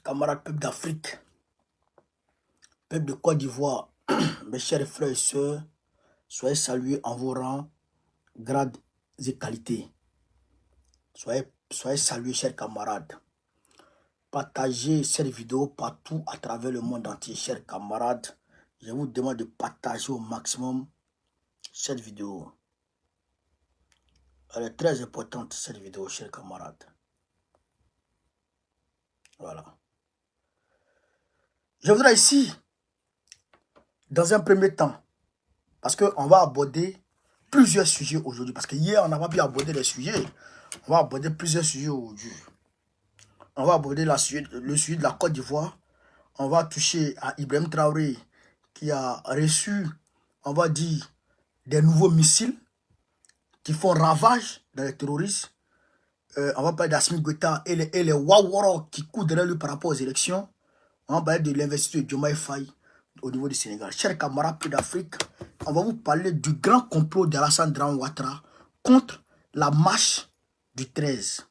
camarades, peuple d'Afrique, peuple de Côte d'Ivoire, mes chers frères et sœurs, soyez salués en vos rangs, grades et qualités. Soyez salués, chers camarades. Partagez cette vidéo partout à travers le monde entier, chers camarades. Je vous demande de partager au maximum cette vidéo. Elle est très importante, cette vidéo, chers camarades. Voilà. Je voudrais ici, dans un premier temps, parce qu'on va aborder plusieurs sujets aujourd'hui, parce que hier, on n'a pas pu aborder les sujets. On va aborder plusieurs sujets aujourd'hui. On va aborder le sujet de la Côte d'Ivoire. On va toucher à Ibrahim Traoré, qui a reçu, on va dire, des nouveaux missiles qui font ravage dans les terroristes. On va parler d'Assimi Goïta et les Waworo qui courent derrière lui par rapport aux élections. On va parler de l'investiture de Diomaye Faye au niveau du Sénégal. Chers camarades d'Afrique, on va vous parler du grand complot d'Alassane Dramane Ouattara contre la marche du 13.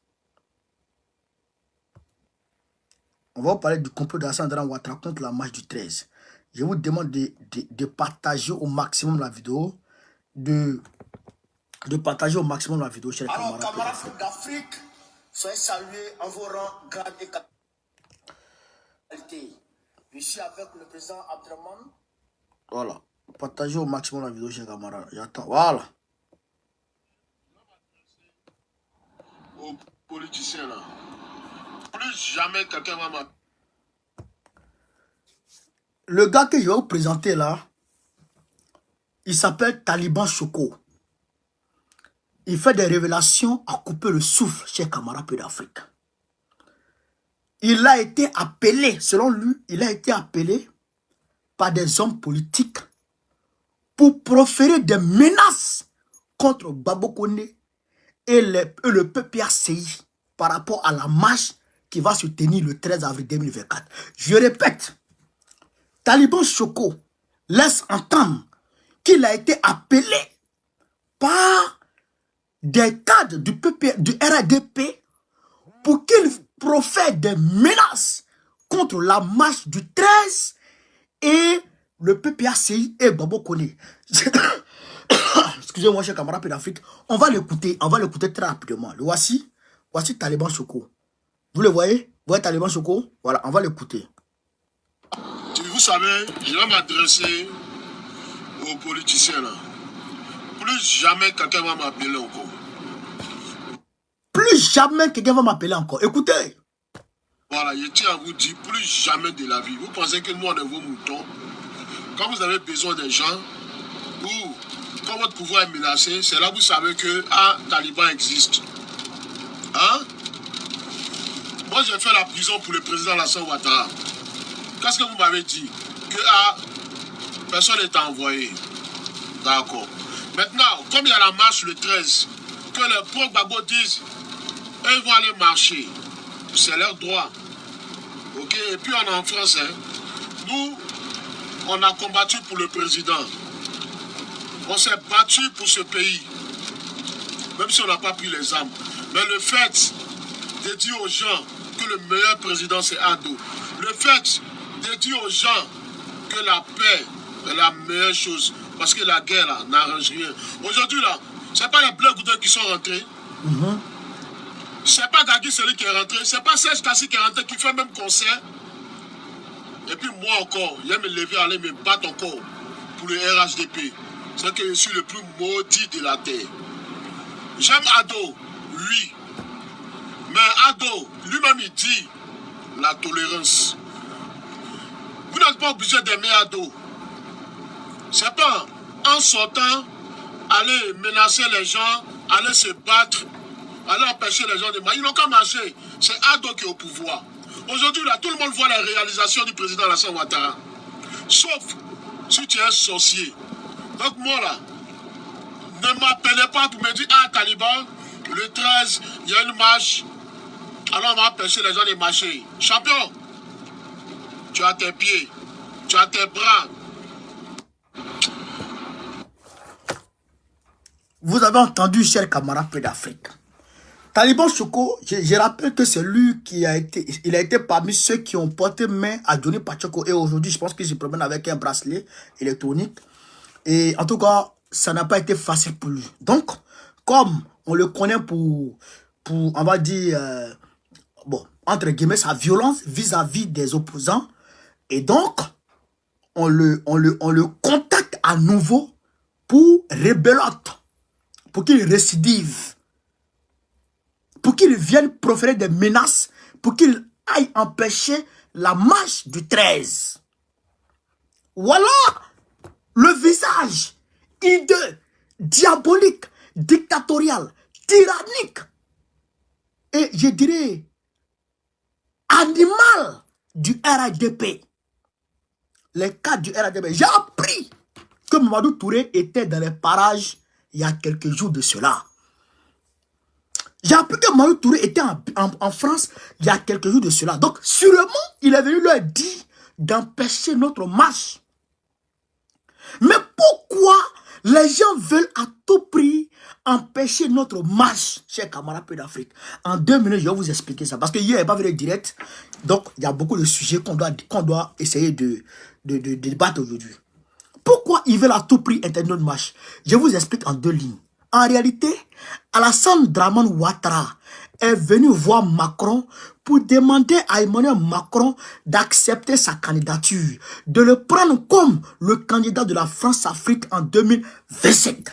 On va vous parler du complot d'Alassane Dramane Ouattara contre la marche du 13. Je vous demande de partager au maximum la vidéo, de partager au maximum la vidéo, chers camarades. Alors, camarades d'Afrique, soyez salués en vos rangs, grades et qualités. Je suis avec le président Abdraman. Voilà. Partagez au maximum la vidéo, chers camarades. J'attends. Voilà. Aux politiciens là. Plus jamais quelqu'un va m'appeler. Le gars que je vais vous présenter là, il s'appelle Taliban Choco. Il fait des révélations à couper le souffle, chers camarades d'Afrique. Il a été appelé, selon lui, il a été appelé par des hommes politiques pour proférer des menaces contre Babo Koné et le PPACI par rapport à la marche qui va se tenir le 13 avril 2024. Je répète, Taliban Choco laisse entendre qu'il a été appelé par des cadres du RADP pour qu'ils profèrent des menaces contre la marche du 13 et le PPACI et Babo Koné. Excusez-moi, chers camarades d'Afrique, on va l'écouter très rapidement. Le voici Taliban Choco. Vous le voyez? Vous voyez Taliban Choco? Voilà, on va l'écouter. Vous savez, je vais m'adresser aux politiciens là. Plus jamais quelqu'un va m'appeler encore. Plus jamais quelqu'un va m'appeler encore. Écoutez. Voilà, je tiens à vous dire, plus jamais de la vie. Vous pensez que nous, on est vos moutons. Quand vous avez besoin des gens, ou quand votre pouvoir est menacé, c'est là que vous savez que Taliban existe. Hein? Moi, j'ai fait la prison pour le président Alassane Ouattara. Qu'est-ce que vous m'avez dit? Que personne n'est envoyé. D'accord. Maintenant, comme il y a la marche le 13, que les pro-Gbagbo disent, ils vont aller marcher. C'est leur droit. Ok? Et puis on est en France. Hein? Nous, on a combattu pour le président. On s'est battu pour ce pays. Même si on n'a pas pris les armes. Mais le fait de dire aux gens que le meilleur président c'est Ado. Le fait de dire aux gens que la paix est la meilleure chose. Parce que la guerre là n'arrange rien. Aujourd'hui là, c'est pas les Bleus Goudin qui sont rentrés. C'est pas Gagui celui qui est rentré. C'est pas Serge Kassi qui est rentré qui fait même concert. Et puis moi encore, je vais me lever, aller me battre encore pour le RHDP. C'est que je suis le plus maudit de la terre. J'aime Ado, oui. Mais Ado, lui-même il dit la tolérance. Vous n'êtes pas obligé d'aimer Ado. C'est pas en sortant, aller menacer les gens, aller se battre, aller empêcher les gens de marcher. Ils n'ont qu'à marcher. C'est Ado qui est au pouvoir. Aujourd'hui, là, tout le monde voit la réalisation du président Alassane Ouattara. Sauf si tu es un sorcier. Donc moi, là, ne m'appelez pas pour me dire, Taliban, le 13, il y a une marche. Alors on va empêcher les gens de marcher. Champion, tu as tes pieds, tu as tes bras. Vous avez entendu, chers camarades d'Afrique. Taliban Choco, je rappelle que c'est lui qui a été parmi ceux qui ont porté main à Johnny Pachoko. Et aujourd'hui, je pense qu'il se promène avec un bracelet électronique. Et en tout cas, ça n'a pas été facile pour lui. Donc, comme on le connaît pour on va dire, bon, entre guillemets, sa violence vis-à-vis des opposants. Et donc, on le contacte à nouveau pour rébelote, pour qu'il récidive, pour qu'il vienne proférer des menaces, pour qu'il aille empêcher la marche du 13. Voilà le visage hideux, diabolique, dictatorial, tyrannique et je dirais animal du RADP. Les cadres du RADP. J'ai appris que Mamadou Touré était dans les parages il y a quelques jours de cela. J'ai appris que Mamadou Touré était en France il y a quelques jours de cela. Donc, sûrement, il est venu leur dire d'empêcher notre marche. Mais pourquoi les gens veulent à tout prix empêcher notre marche, chers camarades peu d'Afrique? En 2 minutes, je vais vous expliquer ça. Parce que hier, il n'est pas venu direct. Donc, il y a beaucoup de sujets qu'on doit essayer de débattre aujourd'hui. Pourquoi ils veulent à tout prix interdire notre marche? Je vous explique en 2 lignes. En réalité, Alassane Draman Ouattara est venu voir Macron pour demander à Emmanuel Macron d'accepter sa candidature, de le prendre comme le candidat de la France-Afrique en 2025.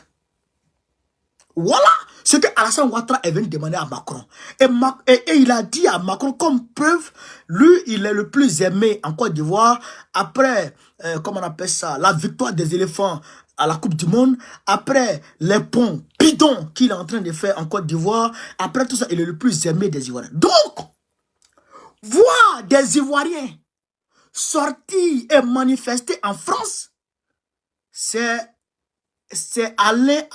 Voilà ce que Alassane Ouattara est venu demander à Macron. Et il a dit à Macron, comme preuve, lui, il est le plus aimé en Côte d'Ivoire après, comment on appelle ça, la victoire des éléphants à la Coupe du Monde, après les ponts bidons qu'il est en train de faire en Côte d'Ivoire, après tout ça, il est le plus aimé des Ivoiriens. Donc, voir des Ivoiriens sortir et manifester en France, c'est aller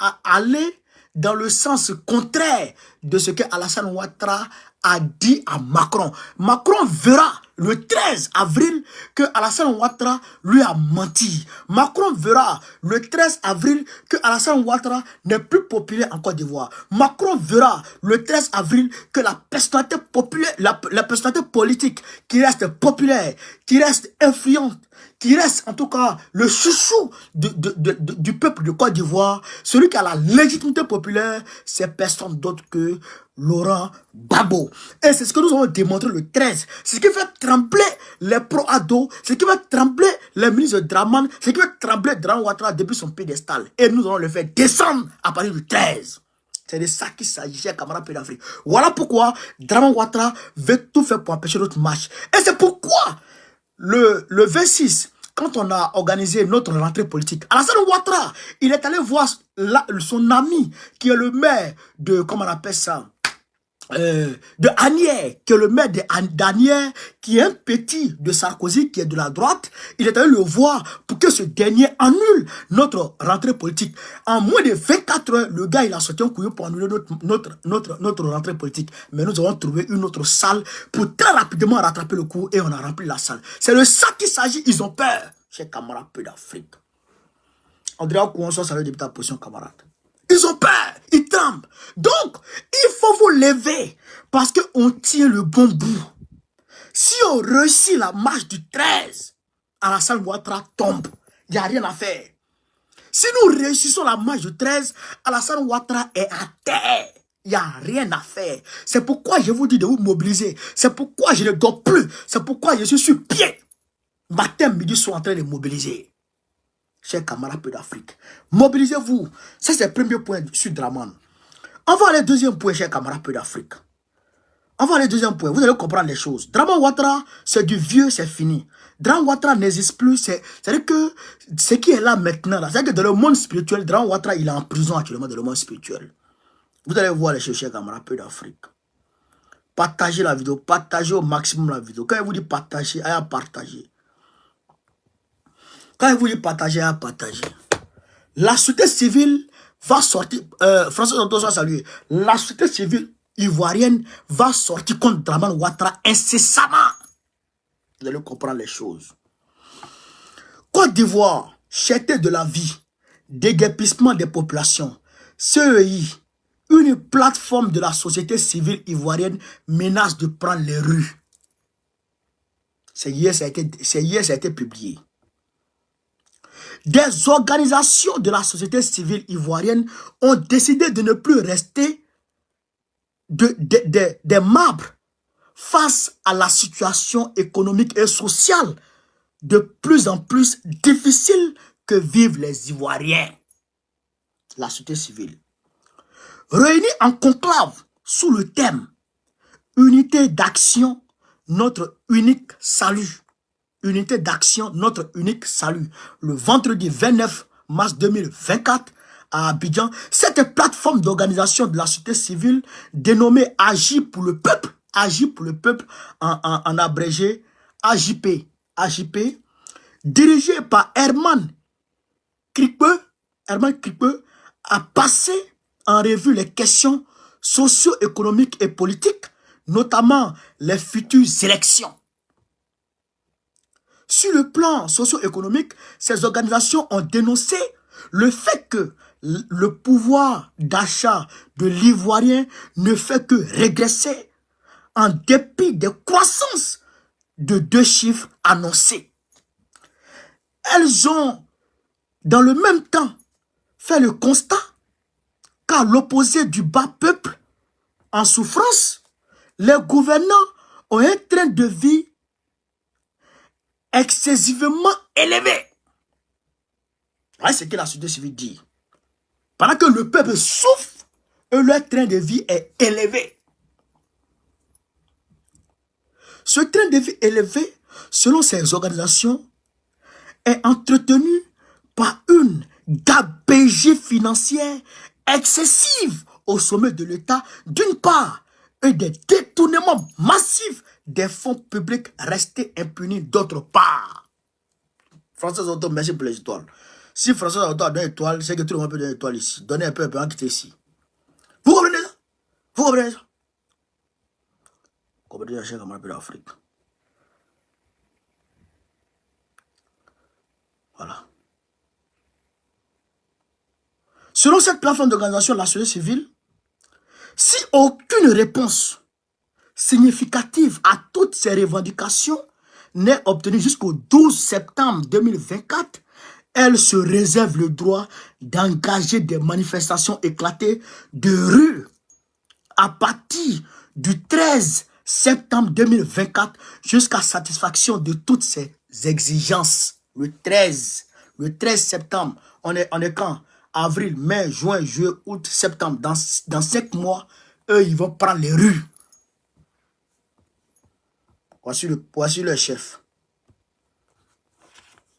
dans le sens contraire de ce que Alassane Ouattara a dit à Macron. Macron verra le 13 avril que Alassane Ouattara lui a menti. Macron verra le 13 avril que Alassane Ouattara n'est plus populaire en Côte d'Ivoire. Macron verra le 13 avril que la personnalité populaire, la personnalité politique qui reste populaire, qui reste influente, qui reste en tout cas le chouchou du peuple de Côte d'Ivoire, celui qui a la légitimité populaire, c'est personne d'autre que Laurent Gbagbo. Et c'est ce que nous avons démontré le 13. C'est ce qui fait trembler les pro-ados, c'est ce qui fait trembler les ministres de Draman, c'est ce qui fait trembler Draman Ouattara depuis son piédestal. Et nous allons le faire descendre à partir du 13. C'est de ça qu'il s'agit, chers camarades pays d'Afrique. Voilà pourquoi Draman Ouattara veut tout faire pour empêcher notre marche. Et c'est pourquoi le 26, quand on a organisé notre rentrée politique, Alassane Ouattara, il est allé voir son ami qui est le maire de, comment on appelle ça, de Anières, qui est le maire d'Anières, qui est un petit de Sarkozy, qui est de la droite. Il est allé le voir pour que ce dernier annule notre rentrée politique. En moins de 24 heures, le gars, il a sorti un couillon pour annuler notre rentrée politique. Mais nous avons trouvé une autre salle pour très rapidement rattraper le coup et on a rempli la salle. C'est de ça qu'il s'agit. Ils ont peur, chers camarades peu d'Afrique. Andrea Kouonso, ça veut dire ta position, camarade. Ils ont peur, ils tremblent. Donc, il faut vous lever parce qu'on tient le bon bout. Si on réussit la marche du 13, Alassane Ouattara tombe. Il n'y a rien à faire. Si nous réussissons la marche du 13, Alassane Ouattara est à terre. Il n'y a rien à faire. C'est pourquoi je vous dis de vous mobiliser. C'est pourquoi je ne dors plus. C'est pourquoi je suis sur pied. Matin, midi, soir en train de mobiliser. Chers camarades peu d'Afrique, mobilisez-vous. Ça, c'est le premier point sur Draman. On va aller au deuxième point, chers camarades peu d'Afrique. On va aller au deuxième point. Vous allez comprendre les choses. Draman Ouattara, c'est du vieux, c'est fini. Draman Ouattara n'existe plus. C'est-à-dire que ce qui est là maintenant, c'est-à-dire que dans le monde spirituel, Draman Ouattara, il est en prison actuellement dans le monde spirituel. Vous allez voir les choses, chers camarades peu d'Afrique. Partagez la vidéo. Partagez au maximum la vidéo. Quand je vous dis partager, allez partager. Quand je vous dis partager, à partager. La société civile va sortir, François Santos va saluer, la société civile ivoirienne va sortir contre Draman Ouattara incessamment. Vous allez comprendre les choses. Côte d'Ivoire, cherté de la vie, déguerpissement des populations, CEI, une plateforme de la société civile ivoirienne menace de prendre les rues. C'est hier, ça a été publié. Des organisations de la société civile ivoirienne ont décidé de ne plus rester des marbres face à la situation économique et sociale de plus en plus difficile que vivent les Ivoiriens. La société civile. Réunis en conclave sous le thème « Unité d'action, notre unique salut ». Unité d'action, notre unique salut. Le vendredi 29 mars 2024 à Abidjan, cette plateforme d'organisation de la société civile dénommée Agir pour le peuple, Agir pour le peuple en abrégé AJP, dirigée par Herman Kripe, a passé en revue les questions socio-économiques et politiques, notamment les futures élections. Sur le plan socio-économique, ces organisations ont dénoncé le fait que le pouvoir d'achat de l'Ivoirien ne fait que régresser en dépit des croissances de 2 chiffres annoncés. Elles ont, dans le même temps, fait le constat qu'à l'opposé du bas peuple en souffrance, les gouvernants ont un train de vie excessivement élevé. Voilà ce que la société civile dit. Pendant que le peuple souffre, et leur train de vie est élevé. Ce train de vie élevé, selon ces organisations, est entretenu par une gabegie financière excessive au sommet de l'État, d'une part, et des détournements massifs des fonds publics restés impunis d'autre part. François Auto, merci pour les étoiles. Si François Auto a donné une étoile, c'est que tout le monde peut donner une étoile ici. Donnez un peu, on quitter ici. Vous comprenez ça? Vous comprenez ça? Vous comprenez ça, cher camarade de l'Afrique. Voilà. Selon cette plateforme d'organisation de la société civile, si aucune réponse significative à toutes ces revendications n'est obtenue jusqu'au 12 septembre 2024, elle se réserve le droit d'engager des manifestations éclatées de rue à partir du 13 septembre 2024 jusqu'à satisfaction de toutes ces exigences. Le 13 septembre, on est quand? Avril, mai, juin, juillet, août, septembre. Dans 5 mois, eux, ils vont prendre les rues. Voici le chef.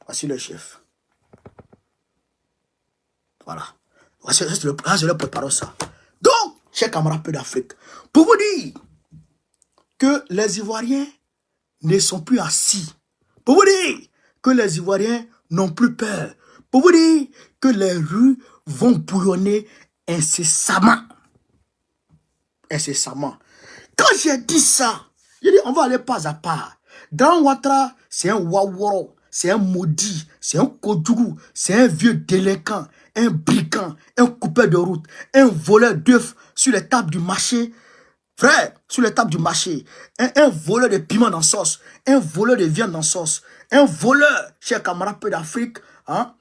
Voici le chef. Voilà. Voici le porte-parole ça. Donc, chers camarades d'Afrique, pour vous dire que les Ivoiriens ne sont plus assis. Pour vous dire que les Ivoiriens n'ont plus peur. Pour vous dire que les rues vont bouillonner incessamment. Incessamment. Quand j'ai dit ça, j'ai dit on va aller pas à pas. Grand Ouattara, c'est un Waworo, c'est un maudit, c'est un Kodougou, c'est un vieux délinquant, un brigand, un coupeur de route, un voleur d'œufs sur les tables du marché. Frère, sur les tables du marché, un voleur de piment dans sauce, un voleur de viande dans sauce, un voleur, chers camarades peu d'Afrique, hein,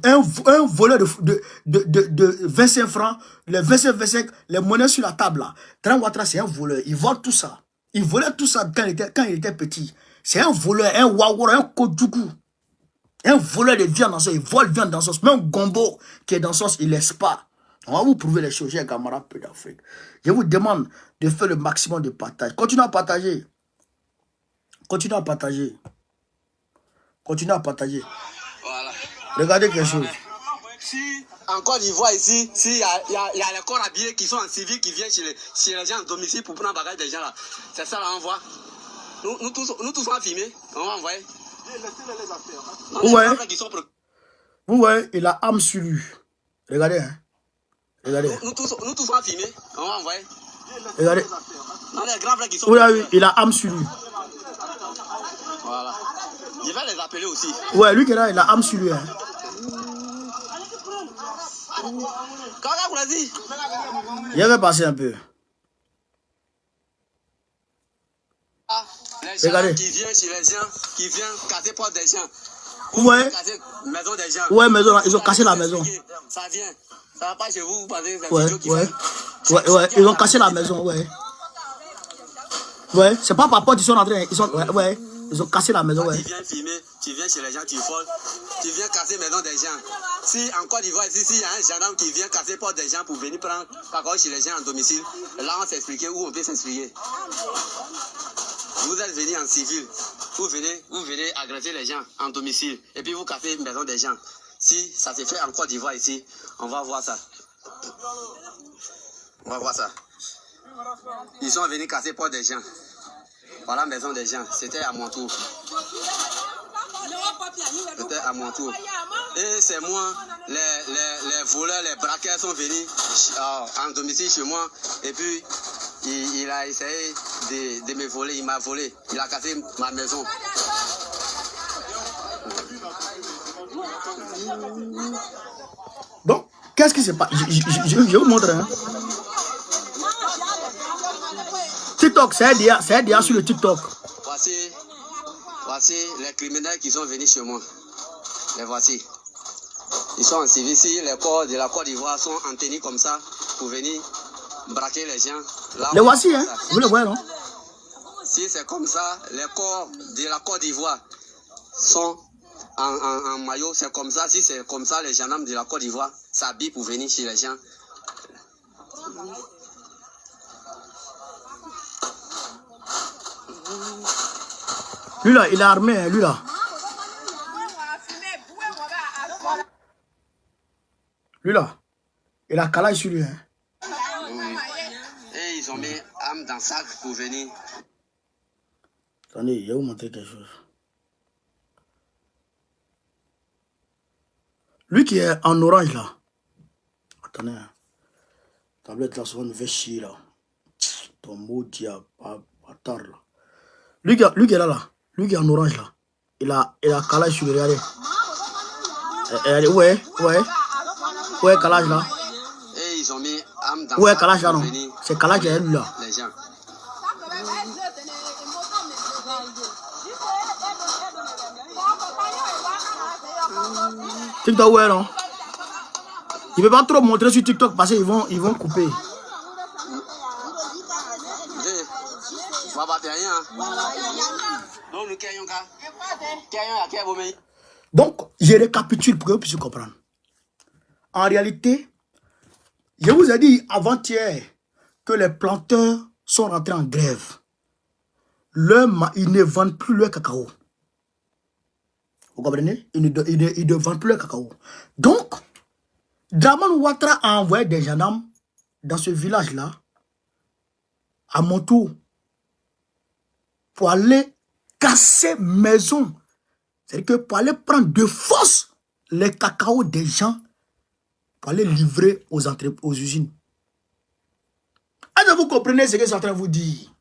un voleur de 25 francs, les 25, les monnaies sur la table là. Grand Ouattara, c'est un voleur, il vole tout ça. Il volait tout ça quand il était petit. C'est un voleur, un Waworo, un Kodougou. Un voleur de viande dans sauce, il vole viande dans sauce. Même un gombo qui est dans sauce, il laisse pas. On va vous prouver les choses, chers camarades peu d'Afrique. Je vous demande de faire le maximum de partage. Continuez à partager. Continuez à partager. Continuez à partager. Voilà. Regardez quelque chose. Si en Côte d'Ivoire ici, s'il y a les corps habillés qui sont en civil, qui viennent chez les gens en domicile pour prendre un bagage des gens là. C'est ça là, on voit. Nous tous on va filmer, on va envoyer. Ouais. Vous voyez, il a âme sur lui. Regardez, hein. Regardez. Nous tous on va filmer, on va envoyer. Regardez. Les grands frères qui sont... Oui, il a âme sur lui. Voilà. Je vais les appeler aussi. Ouais, lui qui est là, il a âme sur lui. Hein. Je vais passer un peu. Les gens Regardez. qui viennent chez les gens, qui viennent casser porte des gens. Ouais. Casser maison des gens. Ouais, maison, ils ont cassé la maison. Ça vient. Ça va pas chez vous, vous pensez que c'est Ouais, vidéo qui ouais. fait. Ouais, ils ont cassé la maison, ouais. Ouais, c'est pas par porte, ils sont entrés, ouais, ils ont cassé la maison, Quand ouais. tu viens filmer, tu viens chez les gens, tu voles, tu viens casser maison des gens. Si en Côte d'Ivoire, ici, s'il y a un gendarme qui vient casser porte des gens pour venir prendre cacao chez les gens en domicile, là on s'expliquer où on peut s'expliquer. Vous êtes venus en civil, vous venez agresser les gens en domicile et puis vous cassez une maison des gens. Si ça se fait en Côte d'Ivoire ici, on va voir ça. On va voir ça. Ils sont venus casser porte des gens. Voilà la maison des gens. C'était à mon tour. C'était à mon tour. Et c'est moi, les voleurs, les braqueurs sont venus en domicile chez moi. Et puis, il a essayé de me voler. Il m'a volé. Il a cassé ma maison. Donc, qu'est-ce qui se passe? Je vous montre. Hein. TikTok, c'est déjà sur le TikTok. Voici les criminels qui sont venus chez moi. Les voici. Ils sont en civil. Si les corps de la Côte d'Ivoire sont en tenue comme ça pour venir braquer les gens. Là, les voici, hein? Vous les voyez, non? Si c'est comme ça, les corps de la Côte d'Ivoire sont en maillot. C'est comme ça. Si c'est comme ça, les gendarmes de la Côte d'Ivoire s'habillent pour venir chez les gens. Lui là, il est armé, hein, lui là. Lui là, il a calage sur lui. Hein. Et ils ont mis âme dans le sac pour venir. Attendez, je vais vous montrer quelque chose. Lui qui est en orange là. Attendez, hein. Tablette là, souvent, nous fait chier là. Ton maudit bâtard là. Lui qui est là. Lui qui est en orange là. Il a calage sur lui, regardez. Ouais, calage là. Et ils ont mis âme dans Ouais, sac calage là pour non. venir. C'est calage qui est lui là. Les gens. TikTok, ouais, non? Il ne peut pas trop montrer sur TikTok parce qu'ils vont couper. Donc, je récapitule pour que vous puissiez comprendre. En réalité, je vous ai dit avant-hier que les planteurs sont rentrés en grève. Ils ne vendent plus leur cacao. Vous comprenez? Ils ne vendent plus leur cacao. Donc, Dramane Ouattara a envoyé des gendarmes dans ce village-là, à mon tour, pour aller casser maison. C'est-à-dire que pour aller prendre de force les cacao des gens, pour aller livrer aux usines. Est-ce que vous comprenez ce que je suis en train de vous dire?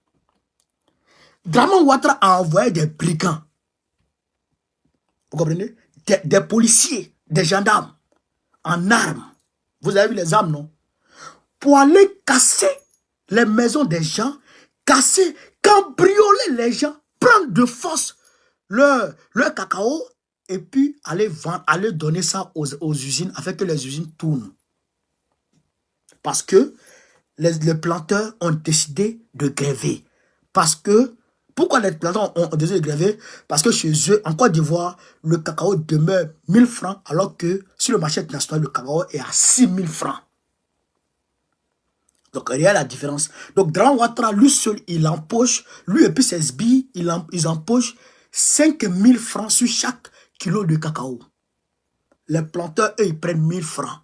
Dramane Ouattara a envoyé des brigands. Vous comprenez? Des policiers, des gendarmes, en armes. Vous avez vu les armes, non? Pour aller casser les maisons des gens, cambrioler les gens, prendre de force leur cacao et puis aller donner ça aux usines afin que les usines tournent. Parce que les planteurs ont décidé de gréver. Parce que, pourquoi les planteurs ont décidé de gréver? Parce que chez eux, en Côte d'Ivoire, le cacao demeure 1000 francs, alors que sur le marché national, le cacao est à 6000 francs. Donc, il y a la différence. Donc, Dramane Ouattara, lui seul, il empoche, lui et puis ses sbires, ils empochent 5000 francs sur chaque kilo de cacao. Les planteurs, eux, ils prennent 1000 francs.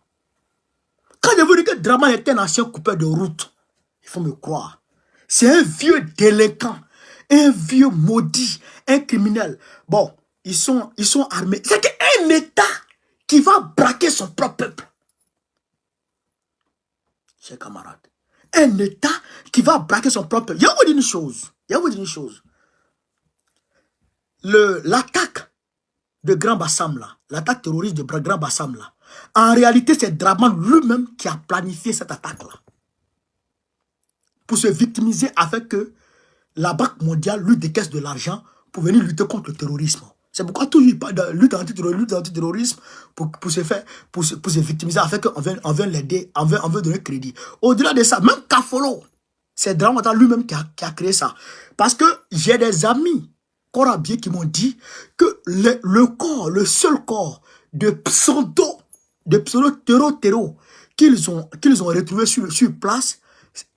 Quand je vous dis que Dramane est un ancien coupeur de route, il faut me croire. C'est un vieux délinquant, un vieux maudit, un criminel. Bon, ils sont armés. C'est un État qui va braquer son propre peuple. Chers camarades. Un État qui va braquer son propre peuple. Je vais vous dire une chose. L'attaque de Grand Bassam là, l'attaque terroriste de Grand Bassam là, En réalité, c'est Draman lui-même qui a planifié cette attaque-là. Pour se victimiser afin que la Banque mondiale lui décaisse de l'argent pour venir lutter contre le terrorisme. C'est pourquoi toujours il parle de lutte antiterrorisme pour se victimiser afin qu'on vienne l'aider, on veut donner crédit. Au-delà de ça, même Kafolo, c'est Draman lui-même qui a créé ça. Parce que j'ai des amis corabiens qui m'ont dit que le seul corps de pseudo-terror qu'ils ont retrouvé sur place,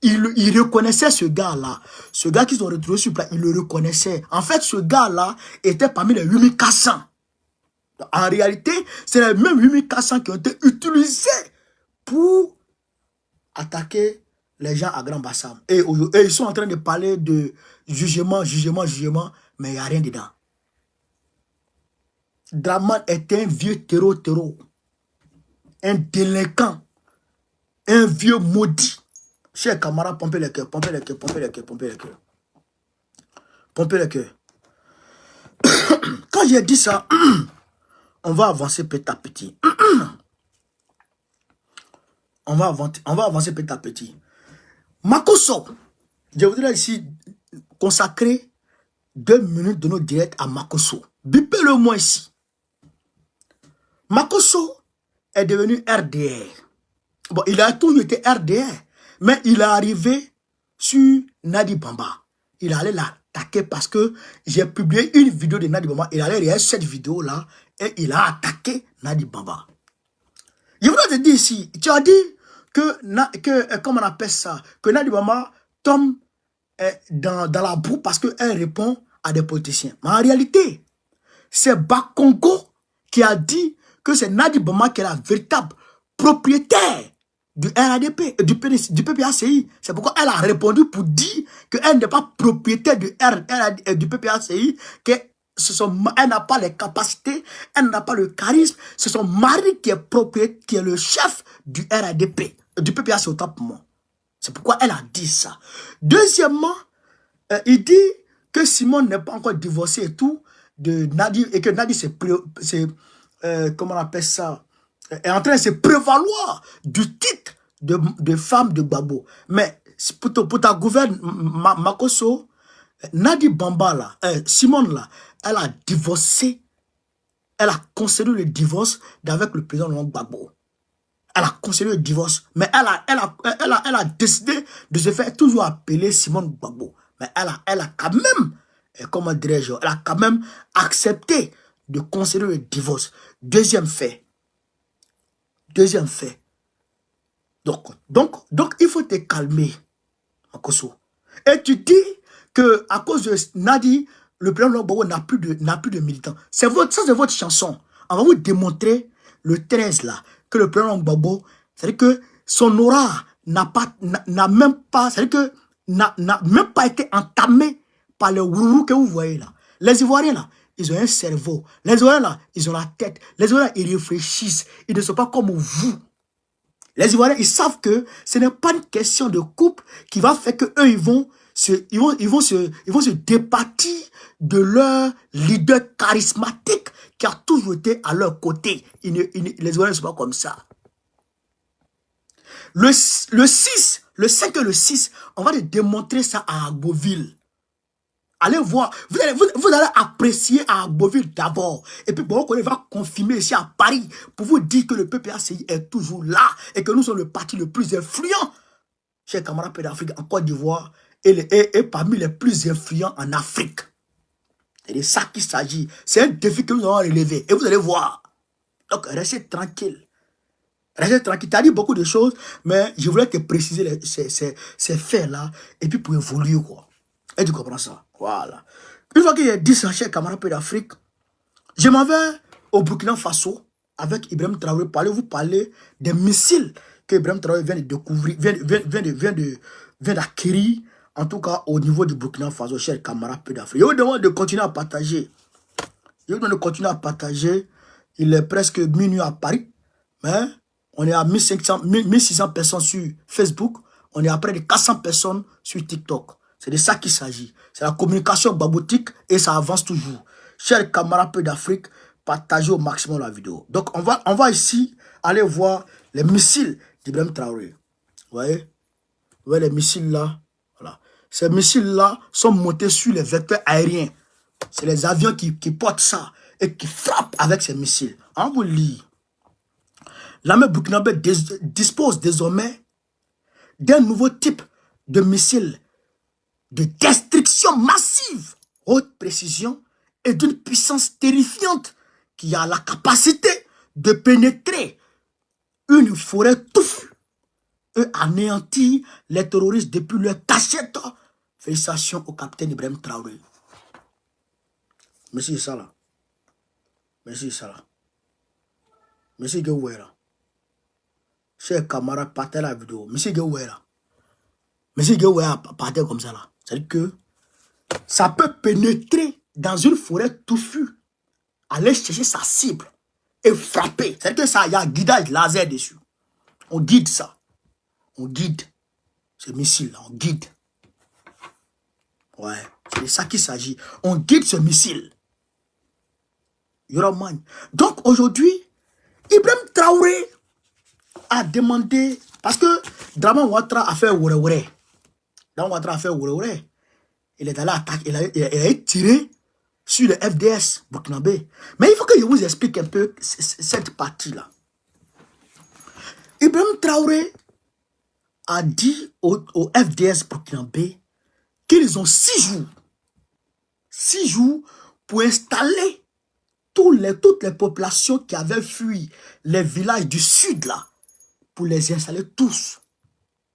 ils reconnaissaient ce gars-là. Ce gars qu'ils ont retrouvé sur place, ils le reconnaissaient. En fait, ce gars-là était parmi les 8400. En réalité, c'est les mêmes 8400 qui ont été utilisés pour attaquer les gens à Grand Bassam. Et ils sont en train de parler de jugement, mais il n'y a rien dedans. Draman est un vieux terreau, un délinquant, un vieux maudit. Chers camarades, pompez les cœurs. Quand j'ai dit ça, on va avancer petit à petit. On va avancer petit à petit. Makosso, je voudrais ici consacrer 2 minutes de nos directs à Makosso. Bipez-le moi ici. Makosso est devenu RDR. Bon, il a toujours été RDR, mais il est arrivé sur Nadi Bamba. Il allait l'attaquer parce que j'ai publié une vidéo de Nadi Bamba. Il allait réagir cette vidéo-là et il a attaqué Nadi Bamba. Je voudrais te dire ici, tu as dit que comment on appelle ça, que Nadi Bamba tombe dans la boue parce qu'elle répond à des politiciens. Mais en réalité, c'est Bakongo qui a dit que c'est Nadi Bamba qui est la véritable propriétaire du RADP, du PPACI. C'est pourquoi elle a répondu pour dire qu'elle n'est pas propriétaire du PPACI, qu'elle n'a pas les capacités, elle n'a pas le charisme. C'est son mari qui est propriétaire, qui est le chef du RADP, du PPACI autant pour moi. C'est pourquoi elle a dit ça. Deuxièmement, il dit que Simone n'est pas encore divorcée et tout, de Nadi, et que Nadi comment on appelle ça, est en train de se prévaloir du titre de femme de Gbagbo. Mais pour ta gouverne, Makosso, Nadi Bamba là, Simone là, elle a divorcé, elle a concédé le divorce avec le président Gbagbo. Elle a concédé le divorce, mais elle a décidé de se faire toujours appeler Simone Gbagbo. Mais elle a quand même, comment dirais-je, elle a quand même accepté de concéder le divorce. Deuxième fait. Donc, il faut te calmer, Makosso. Et tu dis que à cause de Nadi, le président Gbagbo n'a plus de militants. Ça, c'est votre chanson. On va vous démontrer le 13 là, que le président Gbagbo, c'est-à-dire que son aura n'a même pas été entamé par le wourou que vous voyez là. Les Ivoiriens là, ils ont un cerveau. Les Ivoiriens là, ils ont la tête. Les Ivoiriens, ils réfléchissent. Ils ne sont pas comme vous. Les Ivoiriens, ils savent que ce n'est pas une question de couple qui va faire que eux, ils vont se départir de leur leader charismatique qui a toujours été à leur côté. Les Ivoiriens ne sont pas comme ça. Le 5 et le 6, on va te démontrer ça à Agboville. Allez voir, vous allez apprécier à Agboville d'abord. Et puis bon, on va confirmer ici à Paris pour vous dire que le PPACI est toujours là et que nous sommes le parti le plus influent, chers camarades d'Afrique, en Côte d'Ivoire et parmi les plus influents en Afrique. C'est de ça qu'il s'agit. C'est un défi que nous allons relever et vous allez voir. Donc restez tranquille. Restez tranquille. Tu as dit beaucoup de choses, mais je voulais te préciser ces faits-là et puis pour évoluer quoi. Et tu comprends ça? Voilà. Une fois que j'ai dit ça, chers camarades d'Afrique, je m'en vais au Burkina Faso avec Ibrahim Traoré pour aller vous parler des missiles que Ibrahim Traoré vient de découvrir, vient d'acquérir, en tout cas au niveau du Burkina Faso, chers camarades d'Afrique. Je vous demande de continuer à partager. Il est presque minuit à Paris, mais on est à 1600 personnes sur Facebook, on est à près de 400 personnes sur TikTok. C'est de ça qu'il s'agit. C'est la communication babotique et ça avance toujours. Chers camarades d'Afrique, partagez au maximum la vidéo. Donc, on va ici allez voir les missiles d'Ibrahim Traoré. Vous voyez? Vous voyez les missiles là? Voilà. Ces missiles-là sont montés sur les vecteurs aériens. C'est les avions qui portent ça et qui frappent avec ces missiles. On vous lit. L'armée burkinabé dispose désormais d'un nouveau type de missile de destruction massive, haute précision et d'une puissance terrifiante qui a la capacité de pénétrer une forêt touffue et anéantir les terroristes depuis leur cachette. Félicitations au capitaine Ibrahim Traoré. Merci ça là. Merci ça là. Merci Gewera. Chers camarades, partez la vidéo. Monsieur Gewera. Monsieur Gewera, partez comme ça là. C'est-à-dire que ça peut pénétrer dans une forêt touffue, aller chercher sa cible et frapper. C'est-à-dire que ça, il y a un guidage laser dessus. On guide ça. On guide ce missile là. On guide. Ouais, c'est de ça qu'il s'agit. On guide ce missile. Donc aujourd'hui, Ibrahim Traoré a demandé, parce que Draman Ouattara a fait Ouare. Draman Ouattara a fait Ouare. Il est allé attaquer, il a tiré sur le FDS burkinabé. Mais il faut que je vous explique un peu cette partie-là. Ibrahim Traoré a dit au FDS burkinabé qu'ils ont 6 jours pour installer toutes les populations qui avaient fui les villages du sud là, pour les installer tous.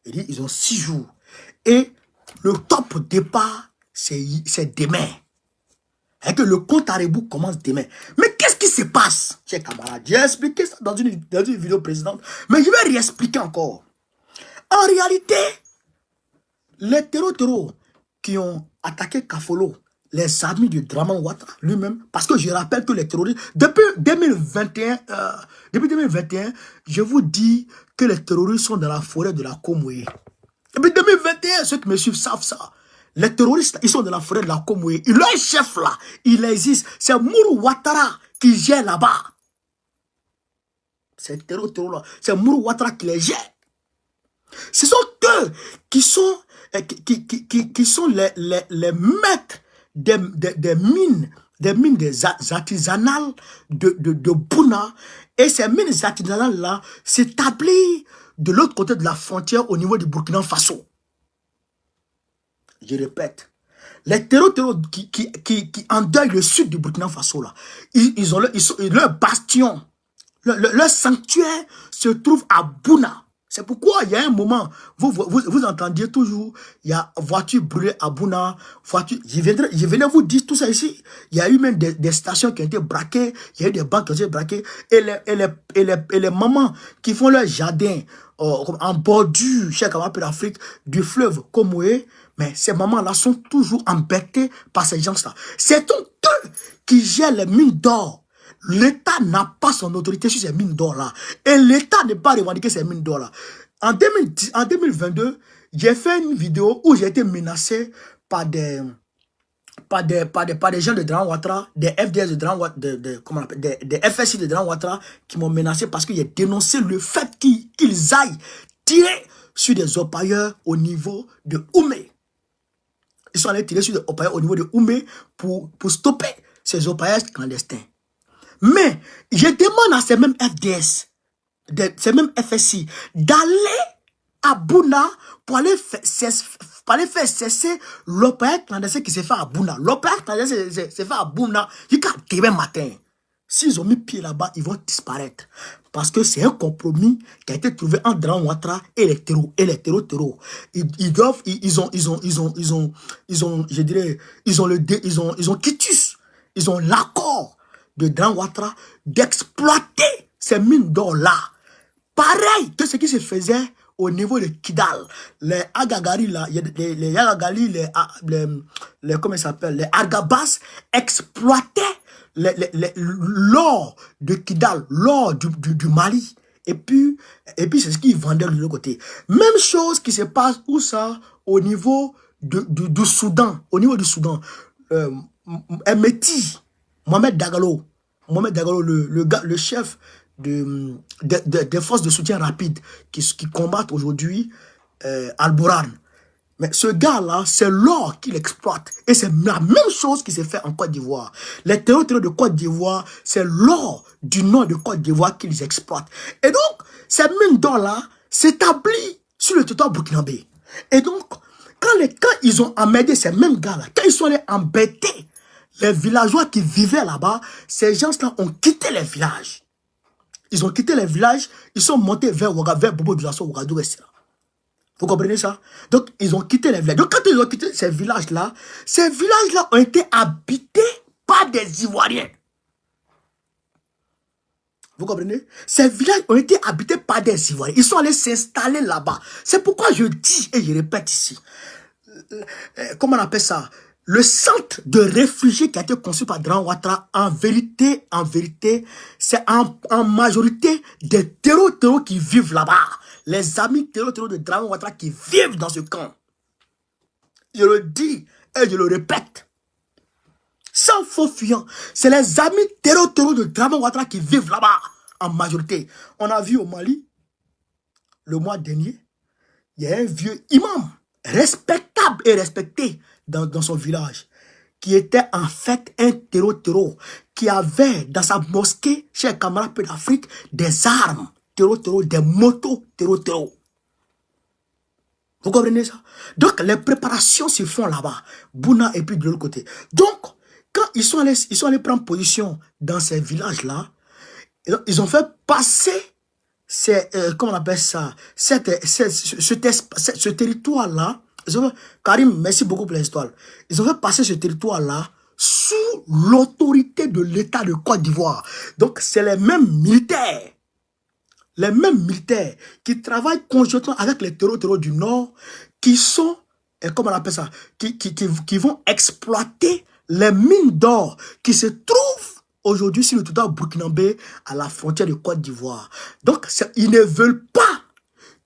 Il dit ils ont 6 jours. Et le top départ, c'est demain. Et que le compte à rebours commence demain. Mais qu'est-ce qui se passe, chers camarades? J'ai expliqué ça dans une vidéo précédente, mais je vais réexpliquer encore. En réalité, les terreaux qui ont attaqué Kafolo, les amis de Draman Ouattara lui-même, parce que je rappelle que les terroristes, depuis 2021, je vous dis que les terroristes sont dans la forêt de la Komoué. Depuis 2021, ceux qui me suivent savent ça. Les terroristes, ils sont dans la forêt de la Komoué. Leur chef là, il existe. C'est Mourou Ouattara qui gère là-bas. C'est terreau là. C'est Mourou Ouattara qui les gère. Ce sont eux qui sont les maîtres des mines artisanales de Bouna. Et ces mines artisanales là s'établissent de l'autre côté de la frontière au niveau du Burkina Faso. Je répète, les terreaux qui endeuillent le sud du Burkina Faso là, leur bastion, leur sanctuaire se trouve à Bouna. C'est pourquoi il y a un moment, vous entendiez toujours, il y a voiture brûlée à Bouna, voiture. Je venais vous dire tout ça ici. Il y a eu même des stations qui ont été braquées, il y a eu des banques qui ont été braquées, et les mamans qui font leur jardin en bordure, chez Kamapé d'Afrique, du fleuve Komoué, mais ces mamans-là sont toujours embêtées par ces gens-là. C'est eux qui gèrent les mines d'or. L'État n'a pas son autorité sur ces mines d'or-là. Et l'État n'est pas revendiqué ces mines d'or-là. En 2022, j'ai fait une vidéo où j'ai été menacé par des gens de Draman Ouattara, des FDS de Draman Ouattara, des FSI de Draman Ouattara qui m'ont menacé parce que j'ai dénoncé le fait qu'ils aillent tirer sur des orpailleurs au niveau de Oumé. Ils sont allés tirer sur des orpailleurs au niveau de Oumé pour stopper ces orpailleurs clandestins. Mais je demande à ces mêmes FDS, ces mêmes FSI, d'aller à Bouna pour aller faire cesser l'opération clandestin qui s'est fait à Bouna. L'opération clandestin s'est fait à Bouna jusqu'à demain matin. S'ils ont mis pied là-bas, ils vont disparaître. Parce que c'est un compromis qui a été trouvé entre Draman Ouattara et les terreaux. Ils ont quitus. Ils ont l'accord de Draman Ouattara d'exploiter ces mines d'or-là. Pareil que ce qui se faisait au niveau de Kidal. Les Agagari, là, les Agagali, comment ça s'appelle, les Argabas exploitaient l'or de Kidal, l'or du Mali. Et puis c'est ce qu'ils vendaient de l'autre côté. Même chose qui se passe où ça? Au niveau du Soudan. Au niveau du Soudan. Mohamed Dagalo, le chef des forces de soutien rapide qui combattent aujourd'hui Al-Bourhan. Mais ce gars-là, c'est l'or qu'il exploite. Et c'est la même chose qui s'est fait en Côte d'Ivoire. Les terreaux de Côte d'Ivoire, c'est l'or du nord de Côte d'Ivoire qu'ils exploitent. Et donc, ces mines d'or-là s'établissent sur le territoire burkinabé. Et donc, quand ils ont emmerdé ces mêmes gars-là, quand ils sont allés embêter les villageois qui vivaient là-bas, ces gens-là ont quitté les villages. Ils ont quitté les villages, ils sont montés vers Bobo Dioulasso, Ouagadougou, etc. Vous comprenez ça? Donc, ils ont quitté les villages. Donc, quand ils ont quitté ces villages-là ont été habités par des Ivoiriens. Vous comprenez? Ces villages ont été habités par des Ivoiriens. Ils sont allés s'installer là-bas. C'est pourquoi je dis, et je répète ici, comment on appelle ça? Le centre de réfugiés qui a été conçu par Dran Ouattara, en vérité, c'est en majorité des terreaux qui vivent là-bas. Les amis terreaux de Dran Ouattara qui vivent dans ce camp. Je le dis et je le répète. Sans faux fuyant. C'est les amis terreaux de Dran Ouattara qui vivent là-bas, en majorité. On a vu au Mali, le mois dernier, il y a un vieux imam, respectable et respecté dans son village, qui était en fait un terreau, qui avait dans sa mosquée, chez un camarade d'Afrique, des armes, des motos, terreau. Vous comprenez ça? Donc, les préparations se font là-bas, Bouna et puis de l'autre côté. Donc, quand ils sont allés prendre position dans ces villages-là, ils ont fait passer comment on appelle ça, ce territoire-là. Karim, merci beaucoup pour l'histoire. Ils ont fait passer ce territoire-là sous l'autorité de l'État de Côte d'Ivoire. Donc, c'est les mêmes militaires qui travaillent conjointement avec les terreaux du Nord, qui sont, comment on appelle ça, qui vont exploiter les mines d'or qui se trouvent aujourd'hui sur le territoire burkinabé à la frontière de Côte d'Ivoire. Donc, ils ne veulent pas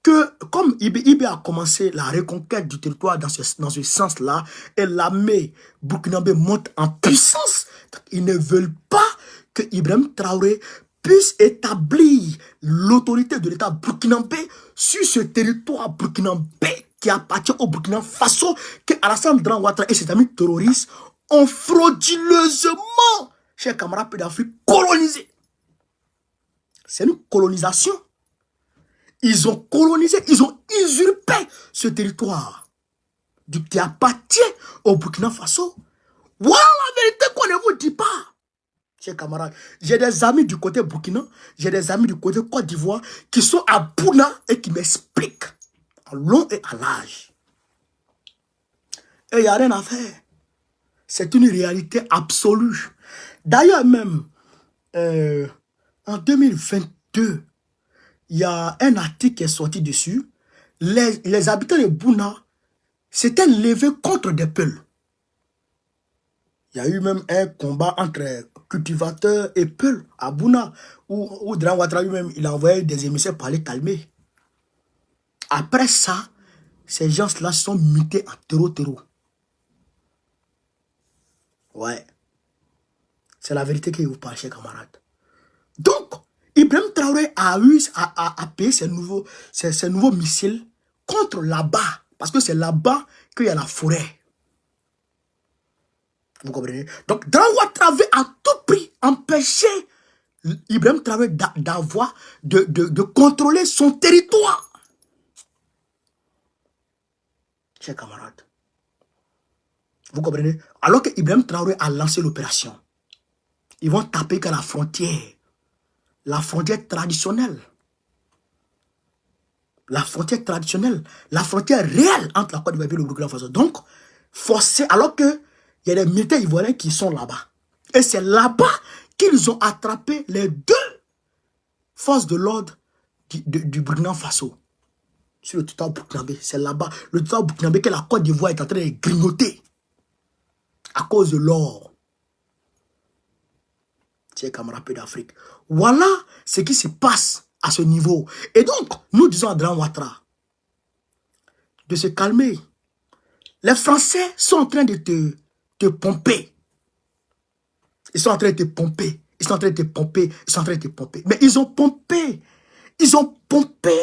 que, comme Ibé a commencé la reconquête du territoire dans ce sens-là, et l'armée burkinabé monte en puissance, ils ne veulent pas que Ibrahim Traoré puisse établir l'autorité de l'État burkinabé sur ce territoire burkinabé qui appartient au Burkina Faso, que Alassane Dran Ouattara et ses amis terroristes ont frauduleusement, chers camarades d'Afrique, colonisé. C'est une colonisation. Ils ont colonisé, ils ont usurpé ce territoire qui appartient au Burkina Faso. Voilà la vérité qu'on ne vous dit pas. Chers camarades, j'ai des amis du côté Burkina, j'ai des amis du côté Côte d'Ivoire qui sont à Bouna et qui m'expliquent en long et à large. Et il n'y a rien à faire. C'est une réalité absolue. D'ailleurs même, en 2022, il y a un article qui est sorti dessus. Les habitants de Bouna s'étaient levés contre des Peuls. Il y a eu même un combat entre cultivateurs et Peuls à Bouna, où Dran Ouattara lui-même, il a envoyé des émissaires pour aller calmer. Après ça, ces gens-là sont mutés en terreau. Ouais. C'est la vérité que vous parlez, chers camarades. Donc, Ibrahim Traoré a eu à payer ces nouveaux missiles contre là-bas. Parce que c'est là-bas qu'il y a la forêt. Vous comprenez? Donc, Dran Ouattara avait à tout prix empêché Ibrahim Traoré de contrôler son territoire. Chers camarades. Vous comprenez? Alors que Ibrahim Traoré a lancé l'opération, ils vont taper qu'à la frontière traditionnelle. La frontière traditionnelle, la frontière réelle entre la Côte d'Ivoire et le Burkina Faso. Donc, forcé, alors qu'il y a des militaires ivoiriens qui sont là-bas. Et c'est là-bas qu'ils ont attrapé les deux forces de l'ordre du Burkina Faso. Sur le territoire burkinabé. C'est là-bas, le territoire burkinabé que la Côte d'Ivoire est en train de grignoter. À cause de l'or. Chers camarades d'Afrique. Voilà ce qui se passe à ce niveau. Et donc, nous disons à Dran Ouattara de se calmer. Les Français sont en train de te pomper. Ils sont en train de te pomper. Ils sont en train de te pomper. Ils sont en train de te pomper. Mais ils ont pompé. Ils ont pompé.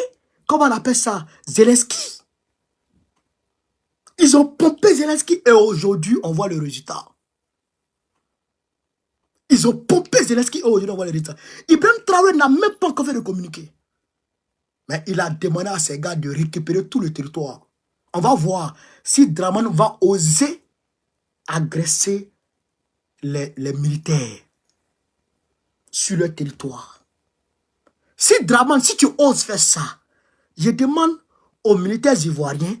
Comment on appelle ça? Zelensky. Ils ont pompé Zelensky. Et aujourd'hui, on voit le résultat. Ils ont pompé Zelensky. Et aujourd'hui, on voit le résultat. Ibrahim Traoré n'a même pas encore fait de communiquer. Mais il a demandé à ses gars de récupérer tout le territoire. On va voir si Draman va oser agresser les militaires sur le territoire. Si Draman, si tu oses faire ça, je demande aux militaires ivoiriens,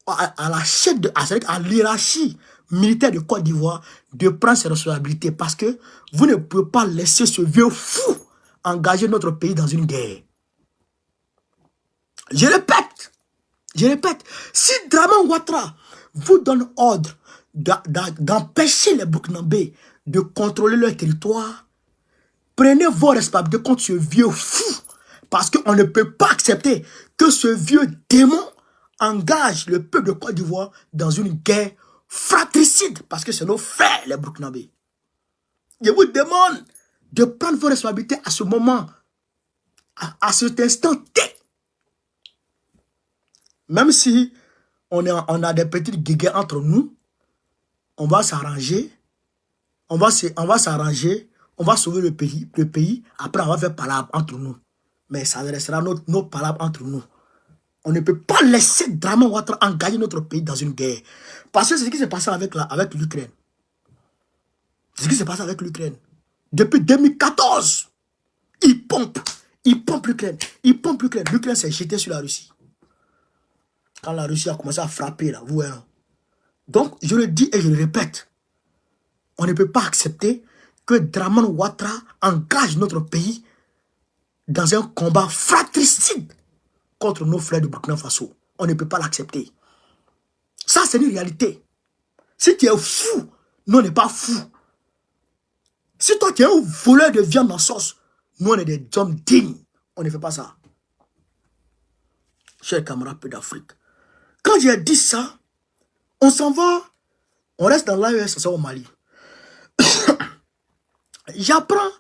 à la chef à l'hierarchie militaire de Côte d'Ivoire, de prendre ses responsabilités parce que vous ne pouvez pas laisser ce vieux fou engager notre pays dans une guerre. Je répète, si Draman Ouattara vous donne ordre d'empêcher les Burkinabés de contrôler leur territoire, prenez vos responsabilités contre ce vieux fou. Parce qu'on ne peut pas accepter que ce vieux démon engage le peuple de Côte d'Ivoire dans une guerre fratricide. Parce que c'est nos frères, les Burkinabés. Je vous demande de prendre vos responsabilités à ce moment, à cet instant T. Même si on a des petites guéguerres entre nous, on va s'arranger. On va s'arranger. On va sauver le pays. Après, on va faire palabre entre nous. Mais ça restera nos palabres entre nous. On ne peut pas laisser Draman Ouattara engager notre pays dans une guerre. Parce que c'est ce qui s'est passé avec l'Ukraine. C'est ce qui s'est passé avec l'Ukraine. Depuis 2014, il pompe l'Ukraine. L'Ukraine s'est jetée sur la Russie. Quand la Russie a commencé à frapper, là, vous voyez. Donc, je le dis et je le répète. On ne peut pas accepter que Draman Ouattara engage notre pays dans un combat fratricide contre nos frères de Burkina Faso. On ne peut pas l'accepter. Ça, c'est une réalité. Si tu es fou, nous, on n'est pas fous. Si toi, tu es un voleur de viande en sauce, nous, on est des hommes dignes. On ne fait pas ça. Chers camarades d'Afrique, quand j'ai dit ça, on s'en va, on reste dans l'AES, on s'en va au Mali. J'apprends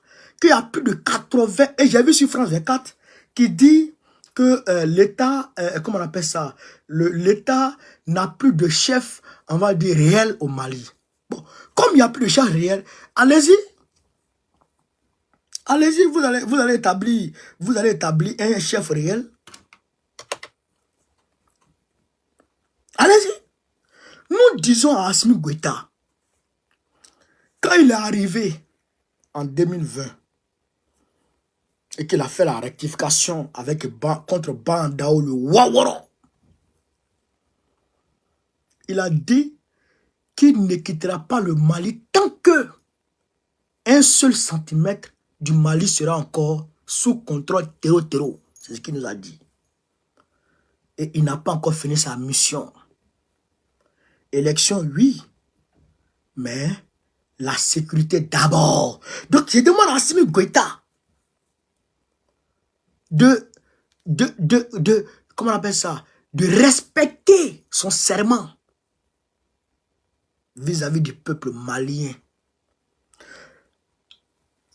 qu'il y a plus de 80, et j'ai vu sur France 24, qui dit que l'État, comment on appelle ça, l'État n'a plus de chef, on va dire, réel au Mali. Bon, comme il n'y a plus de chef réel, allez-y. Allez-y, vous allez établir un chef réel. Allez-y. Nous disons à Assimi Goïta, quand il est arrivé en 2020, et qu'il a fait la rectification contre Bandao, le Waworo, il a dit qu'il ne quittera pas le Mali tant que un seul centimètre du Mali sera encore sous contrôle terreau. C'est ce qu'il nous a dit. Et il n'a pas encore fini sa mission. Élection, oui, mais la sécurité d'abord. Donc, je demande à Assimi Goïta comment on appelle ça, de respecter son serment vis-à-vis du peuple malien.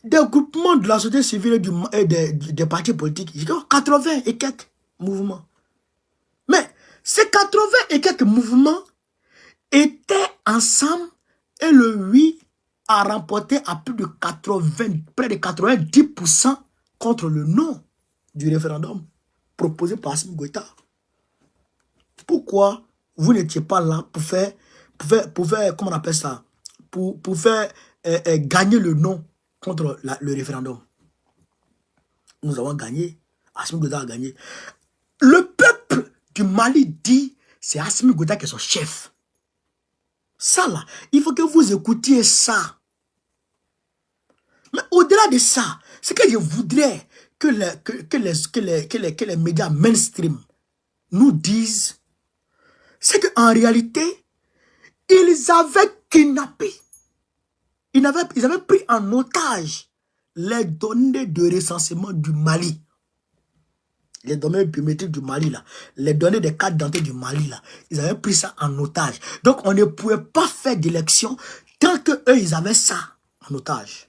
Des groupements de la société civile et des partis politiques, il y a 80 et quelques mouvements. Mais ces 80 et quelques mouvements étaient ensemble et le oui a remporté à plus de 80, près de 90% contre le non du référendum proposé par Assimi Goïta. Pourquoi vous n'étiez pas là pour faire comment on appelle ça, pour faire gagner le non contre le référendum? Nous avons gagné. Assimi Goïta a gagné. Le peuple du Mali dit c'est Assimi Goïta qui est son chef. Ça là, il faut que vous écoutiez ça. Mais au-delà de ça, ce que je voudrais que les médias mainstream nous disent, c'est qu'en réalité, ils avaient kidnappé. Ils avaient pris en otage les données de recensement du Mali. Les données biométriques du Mali, là, les données des cartes d'identité du Mali, là, ils avaient pris ça en otage. Donc, on ne pouvait pas faire d'élection tant qu'eux, ils avaient ça en otage.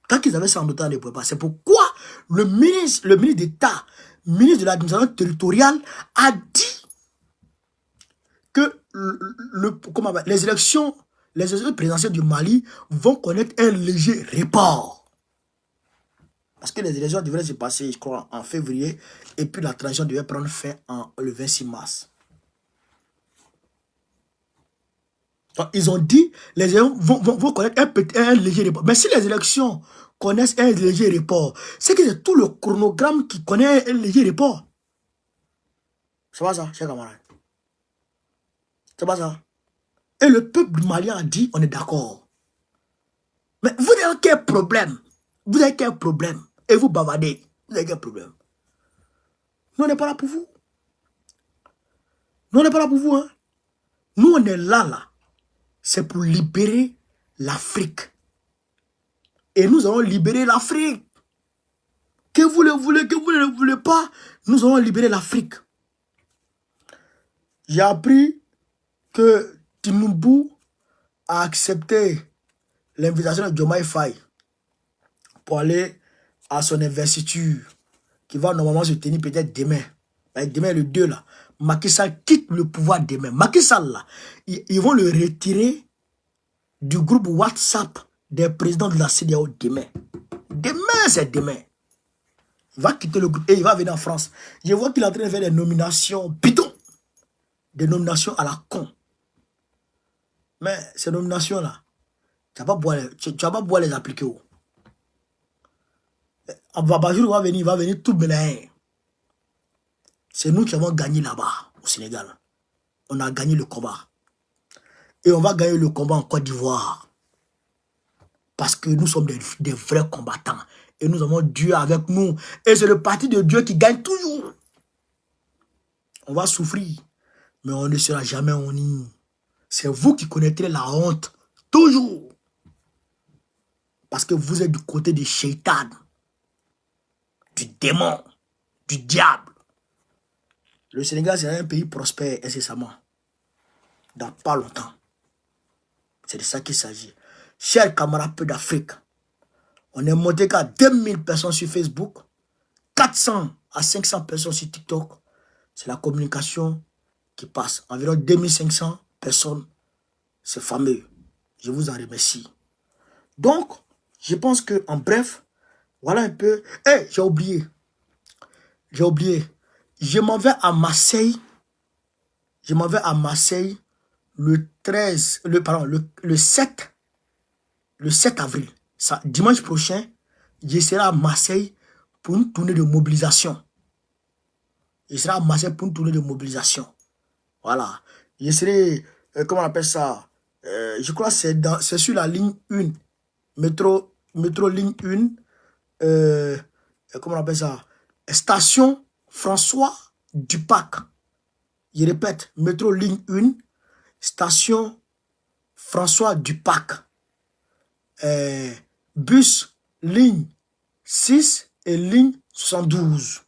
Tant qu'ils avaient ça en otage, on ne pouvait pas. C'est pourquoi le ministre d'État, ministre de l'administration territoriale, a dit que les élections présidentielles du Mali vont connaître un léger report. Parce que les élections devraient se passer, je crois, en février, et puis la transition devait prendre fin le 26 mars. Donc, ils ont dit les élections vont connaître un léger report. Mais si les élections connaissent un léger report, c'est que c'est tout le chronogramme qui connaît un léger report. C'est pas ça, chers camarades. C'est pas ça. Et le peuple malien a dit, on est d'accord. Mais vous avez quel problème? Vous avez quel problème? Et vous bavardez. Vous avez quel problème? Nous, on n'est pas là pour vous. Nous, on n'est pas là pour vous. Hein? Nous, on est là. C'est pour libérer l'Afrique. Et nous allons libérer l'Afrique. Que vous le voulez, que vous ne le voulez pas, nous allons libérer l'Afrique. J'ai appris que Tinubu a accepté l'invitation de Diomaye Faye pour aller à son investiture qui va normalement se tenir peut-être demain. Demain le 2 là. Macky Sall quitte le pouvoir demain. Macky Sall là, ils vont le retirer du groupe WhatsApp des présidents de la CEDEAO demain. Demain, c'est demain. Il va quitter le groupe et il va venir en France. Je vois qu'il est en train de faire des nominations bidons. Des nominations à la con. Mais ces nominations-là, tu ne vas pas pouvoir les appliquer. Babajou va venir tout mélanger. C'est nous qui avons gagné là-bas, au Sénégal. On a gagné le combat. Et on va gagner le combat en Côte d'Ivoire. Parce que nous sommes des vrais combattants. Et nous avons Dieu avec nous. Et c'est le parti de Dieu qui gagne toujours. On va souffrir. Mais on ne sera jamais honni. C'est vous qui connaîtrez la honte. Toujours. Parce que vous êtes du côté du shaitan. Du démon. Du diable. Le Sénégal, c'est un pays prospère incessamment. Dans pas longtemps. C'est de ça qu'il s'agit. Chers camarades peu d'Afrique, on est monté qu'à 2000 personnes sur Facebook, 400 à 500 personnes sur TikTok. C'est la communication qui passe. Environ 2500 personnes. C'est fameux. Je vous en remercie. Donc, je pense que en bref, voilà un peu. J'ai oublié. Je m'en vais à Marseille. Le 7 avril. Ça, dimanche prochain, je serai à Marseille pour une tournée de mobilisation. Voilà. Je serai, comment on appelle ça? Je crois que c'est sur la ligne 1. Métro ligne 1. Comment on appelle ça? Station François Dupac. Je répète, métro ligne 1. Station François Dupac. Bus ligne 6 et ligne 72.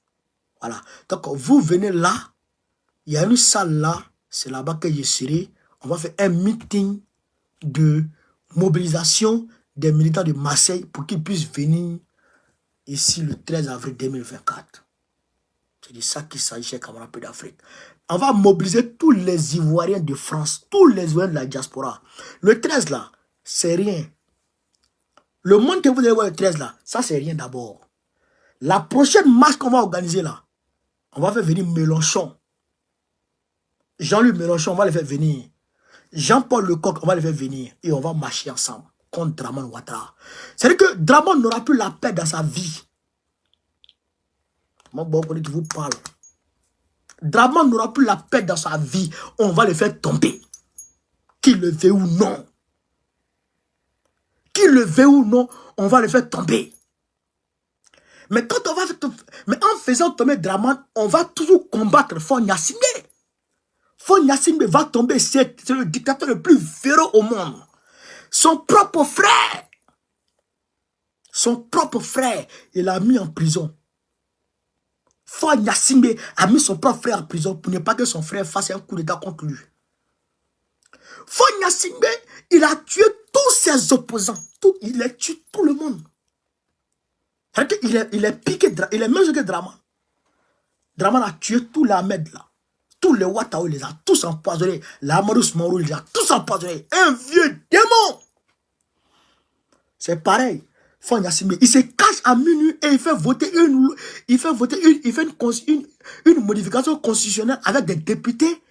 Voilà. Donc, vous venez là. Il y a une salle là. C'est là-bas que je serai. On va faire un meeting de mobilisation des militants de Marseille pour qu'ils puissent venir ici le 13 avril 2024. C'est de ça qu'il s'agit, chers camarades d'Afrique. On va mobiliser tous les Ivoiriens de France, tous les Ivoiriens de la diaspora. Le 13 là, c'est rien. Le monde que vous allez voir le 13 là, ça c'est rien d'abord. La prochaine marche qu'on va organiser là, on va faire venir Mélenchon. Jean-Luc Mélenchon, on va les faire venir. Jean-Paul Lecoq, on va les faire venir. Et on va marcher ensemble contre Dramane Ouattara. C'est-à-dire que Dramane n'aura plus la paix dans sa vie. Moi, bon, je vous parle. Dramane n'aura plus la paix dans sa vie. On va le faire tomber. Qu'il le veuille ou non. Qu'il le veuille ou non, on va le faire tomber. Mais quand on va en faisant tomber Dramane, on va toujours combattre Faure Gnassingbé. Faure Gnassingbé va tomber, c'est le dictateur le plus féroce au monde. Son propre frère, il l'a mis en prison. Faure Gnassingbé a mis son propre frère en prison pour ne pas que son frère fasse un coup d'état contre lui. Faure Gnassingbé, il a tué tous ses opposants. Il a tué tout le monde. C'est-à-dire qu'il est piqué, il est même chose que Draman. Draman a tué tous les Ahmed là. Tous les Ouattao, il les a tous empoisonnés. L'Amadou Smarou, il les a tous empoisonnés. Un vieux démon. C'est pareil. Fon Yassimi, il se cache à minuit et il fait voter une modification constitutionnelle avec des députés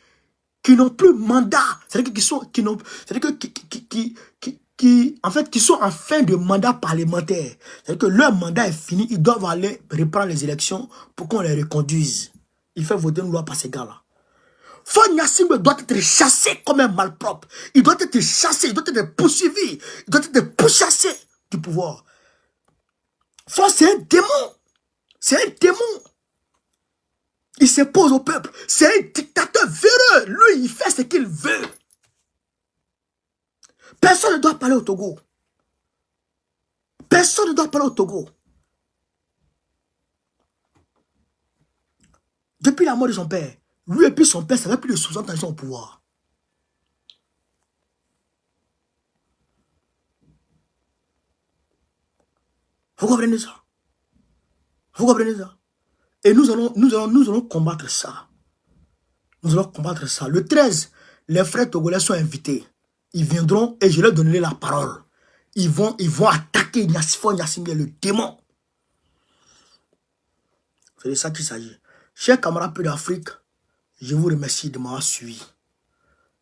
qui n'ont plus mandat. C'est-à-dire qui sont en fin de mandat parlementaire. C'est-à-dire que leur mandat est fini, ils doivent aller reprendre les élections pour qu'on les reconduise. Il fait voter une loi par ces gars-là. Fon Yassimi doit être chassé comme un malpropre. Il doit être chassé, il doit être poursuivi, il doit être pourchassé du pouvoir. Fon, c'est un démon. C'est un démon. Il s'impose au peuple. C'est un dictateur véreux. Lui, il fait ce qu'il veut. Personne ne doit parler au Togo. Personne ne doit parler au Togo. Depuis la mort de son père, lui et puis son père, ça fait plus de 60 ans qu'ils sont au pouvoir. Vous comprenez ça? Vous comprenez ça? Et nous allons combattre ça. Nous allons combattre ça. Le 13, les frères togolais sont invités. Ils viendront et je leur donnerai la parole. Ils vont attaquer Fon Yassimi, le démon. C'est de ça qu'il s'agit. Chers camarades peu d'Afrique, je vous remercie de m'avoir suivi.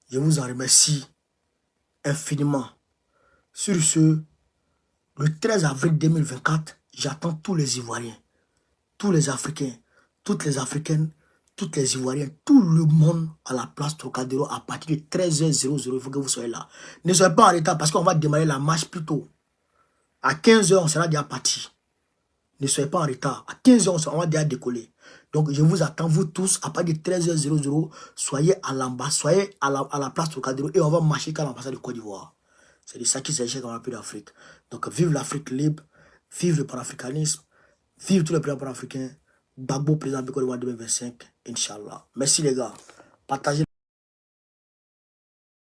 Je vous en remercie infiniment. Sur ce, le 13 avril 2024, j'attends tous les Ivoiriens, tous les Africains, toutes les Africaines, toutes les Ivoiriennes, tout le monde à la place Trocadéro à partir de 13h00. Il faut que vous soyez là. Ne soyez pas en retard parce qu'on va démarrer la marche plus tôt. À 15h, on sera déjà parti. Ne soyez pas en retard. À 15h, on va déjà décoller. Donc, je vous attends, vous tous, à partir de 13h00, soyez à l'ambassade, soyez à la place Trocadéro et on va marcher qu'à l'ambassade de Côte d'Ivoire. C'est de ça qu'il s'agit dans la pays d'Afrique. Donc, vive l'Afrique libre, vive le panafricanisme, vive tous les présidents panafricains. Gbagbo, président de Côte d'Ivoire 2025, Inch'Allah. Merci les gars. Partagez